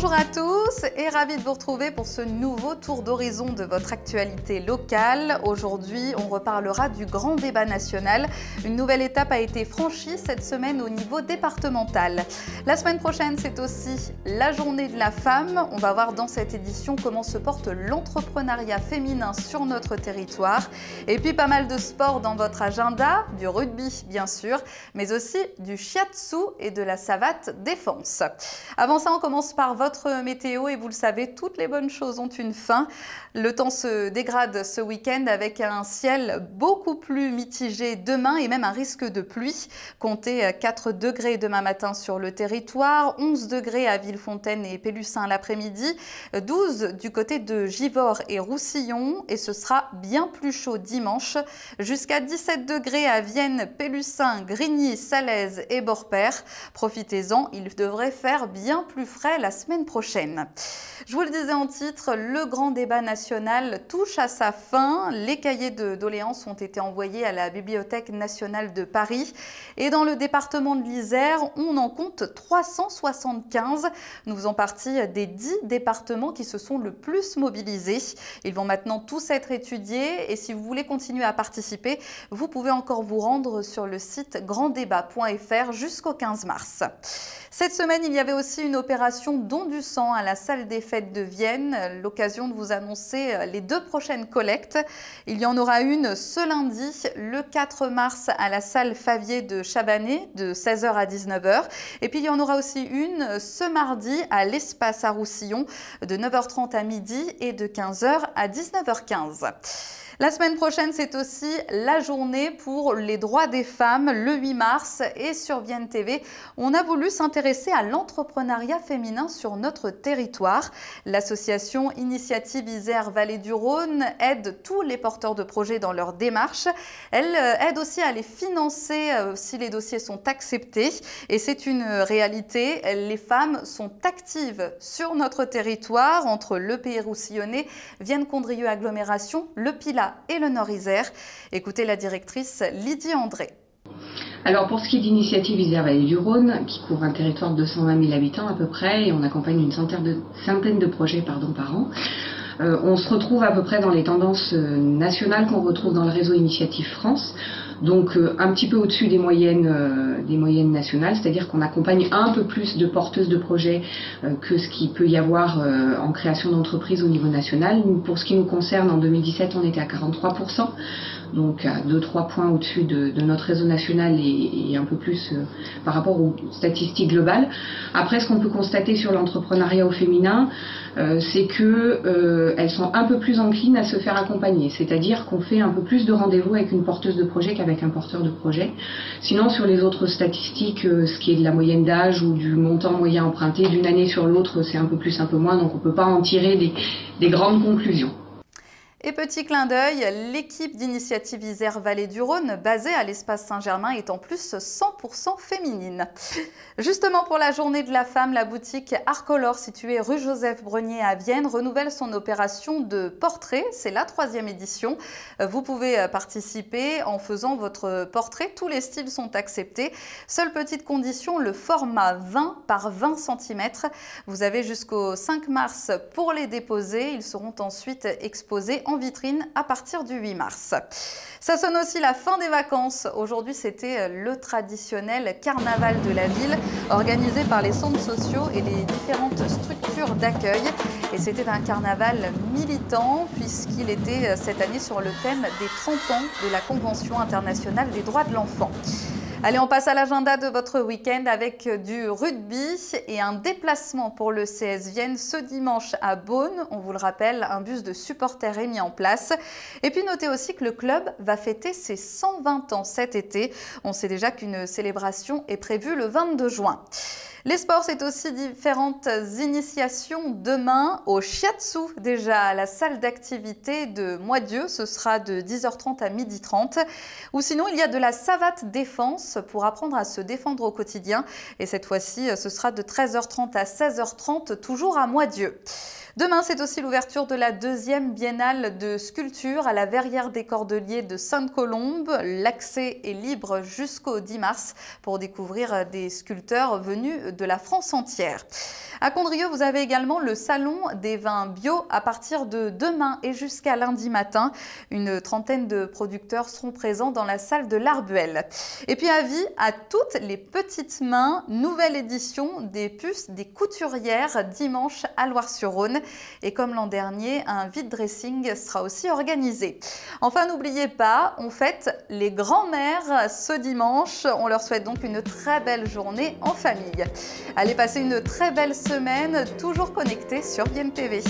Bonjour à tous et ravi de vous retrouver pour ce nouveau tour d'horizon de votre actualité locale. Aujourd'hui, on reparlera du grand débat national. Une nouvelle étape a été franchie cette semaine au niveau départemental. La semaine prochaine, c'est aussi la journée de la femme. On va voir dans cette édition comment se porte l'entrepreneuriat féminin sur notre territoire. Et puis pas mal de sport dans votre agenda, du rugby bien sûr, mais aussi du shiatsu et de la savate défense. Avant ça, on commence par votre météo et vous le savez, toutes les bonnes choses ont une fin. Le temps se dégrade ce week-end avec un ciel beaucoup plus mitigé demain et même un risque de pluie. Comptez 4 degrés demain matin sur le territoire, 11 degrés à Villefontaine et Pélussin l'après-midi, 12 du côté de Givors et Roussillon et ce sera bien plus chaud dimanche, jusqu'à 17 degrés à Vienne, Pélussin, Grigny, Salaise et Beaurepaire. Profitez-en, il devrait faire bien plus frais la semaine prochaine. Je vous le disais en titre, le grand débat national touche à sa fin. Les cahiers de doléances ont été envoyés à la Bibliothèque nationale de Paris. Et dans le département de l'Isère, on en compte 375. Nous faisons partie des 10 départements qui se sont le plus mobilisés. Ils vont maintenant tous être étudiés. Et si vous voulez continuer à participer, vous pouvez encore vous rendre sur le site granddébat.fr jusqu'au 15 mars. Cette semaine, il y avait aussi une opération don du sang à la salle des fêtes de Vienne. L'occasion de vous annoncer les 2 prochaines collectes. Il y en aura une ce lundi, le 4 mars, à la salle Favier de Chabanais, de 16h à 19h. Et puis il y en aura aussi une ce mardi à l'Espace à Roussillon, de 9h30 à midi et de 15h à 19h15. La semaine prochaine, c'est aussi la journée pour les droits des femmes, le 8 mars. Et sur Vienne TV, on a voulu s'intéresser à l'entrepreneuriat féminin sur notre territoire. L'association Initiative Isère Vallée du Rhône aide tous les porteurs de projets dans leur démarche. Elle aide aussi à les financer si les dossiers sont acceptés. Et c'est une réalité, les femmes sont actives sur notre territoire, entre le Pays Roussillonnais, Vienne-Condrieu Agglomération, le Pilat et le Nord-Isère. Écoutez la directrice Lydie André. Alors pour ce qui est d'Initiative Isère Vallée du Rhône, qui couvre un territoire de 220 000 habitants à peu près, et on accompagne une centaine de projets par an, on se retrouve à peu près dans les tendances nationales qu'on retrouve dans le réseau Initiative France, donc un petit peu au-dessus des moyennes nationales, c'est-à-dire qu'on accompagne un peu plus de porteuses de projets que ce qu'il peut y avoir en création d'entreprises au niveau national. Pour ce qui nous concerne, en 2017, on était à 43%. Donc à 2-3 points au-dessus de notre réseau national et un peu plus par rapport aux statistiques globales. Après, ce qu'on peut constater sur l'entrepreneuriat au féminin, c'est que elles sont un peu plus enclines à se faire accompagner, c'est-à-dire qu'on fait un peu plus de rendez-vous avec une porteuse de projet qu'avec un porteur de projet. Sinon, sur les autres statistiques, ce qui est de la moyenne d'âge ou du montant moyen emprunté d'une année sur l'autre, c'est un peu plus, un peu moins, donc on ne peut pas en tirer des grandes conclusions. Et petit clin d'œil, l'équipe d'Initiative Isère Vallée du Rhône, basée à l'Espace Saint-Germain, est en plus 100% féminine. Justement pour la journée de la femme, la boutique Arcolor, située rue Joseph Brenier à Vienne, renouvelle son opération de portrait. C'est la 3e édition. Vous pouvez participer en faisant votre portrait. Tous les styles sont acceptés. Seule petite condition, le format 20 par 20 cm. Vous avez jusqu'au 5 mars pour les déposer. Ils seront ensuite exposés en vitrine à partir du 8 mars. Ça sonne aussi la fin des vacances. Aujourd'hui, c'était le traditionnel carnaval de la ville, organisé par les centres sociaux et les différentes structures d'accueil. Et c'était un carnaval militant, puisqu'il était cette année sur le thème des 30 ans de la Convention internationale des droits de l'enfant. Allez, on passe à l'agenda de votre week-end avec du rugby et un déplacement pour le CS Vienne ce dimanche à Beaune. On vous le rappelle, un bus de supporters est mis en place. Et puis notez aussi que le club va fêter ses 120 ans cet été. On sait déjà qu'une célébration est prévue le 22 juin. Les sports, c'est aussi différentes initiations demain au shiatsu, déjà à la salle d'activité de Moidieu. Ce sera de 10h30 à 12h30. Ou sinon, il y a de la savate défense pour apprendre à se défendre au quotidien. Et cette fois-ci, ce sera de 13h30 à 16h30, toujours à Moidieu. Demain, c'est aussi l'ouverture de la 2e biennale de sculpture à la Verrière des Cordeliers de Sainte-Colombe. L'accès est libre jusqu'au 10 mars pour découvrir des sculpteurs venus de la France entière. À Condrieu, vous avez également le salon des vins bio à partir de demain et jusqu'à lundi matin. Une trentaine de producteurs seront présents dans la salle de l'Arbuel. Et puis avis à toutes les petites mains, nouvelle édition des puces des couturières dimanche à Loire-sur-Rhône. Et comme l'an dernier, un vide dressing sera aussi organisé. Enfin, n'oubliez pas, on fête les grands-mères ce dimanche. On leur souhaite donc une très belle journée en famille. Allez, passez une très belle semaine, toujours connectés sur BNTV.